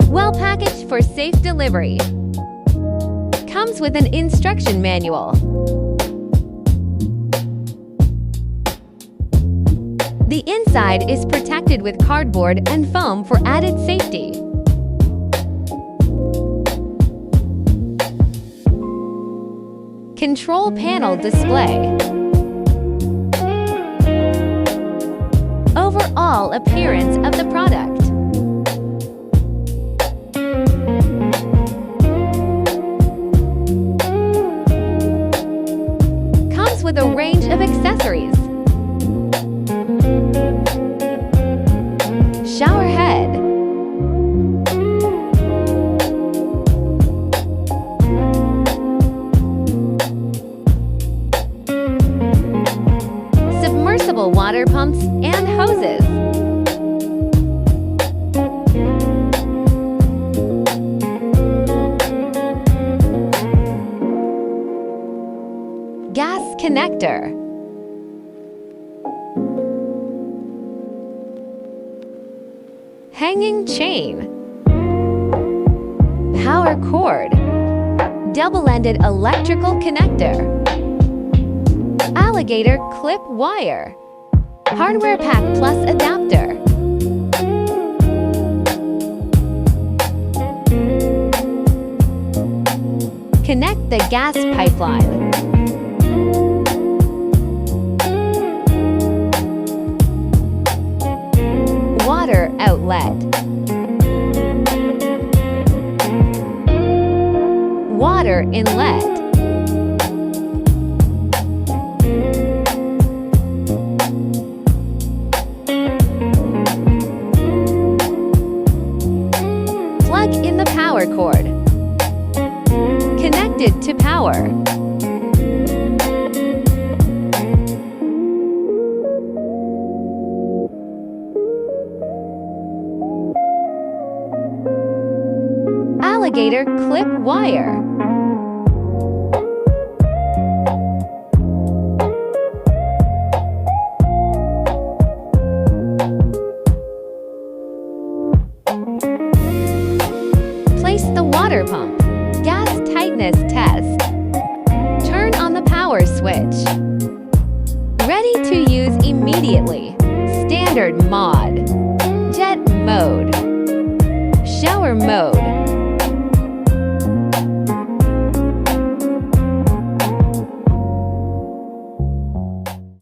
Well packaged for safe delivery. Comes with an instruction manual. The inside is protected with cardboard and foam for added safety. Control panel display. Overall appearance of the product. Comes with a range of accessories. Shower head. Submersible water pumps and hoses. Gas connector. Hanging chain. Power cord. Double-ended electrical connector. Alligator clip wire. Hardware pack plus adapter. Connect the gas pipeline. Water outlet. Water inlet. Plug in the power cord. Connected to power. Alligator clip wire. Place the water pump. Gas tightness test. Turn on the power switch. Ready to use immediately. Standard mod.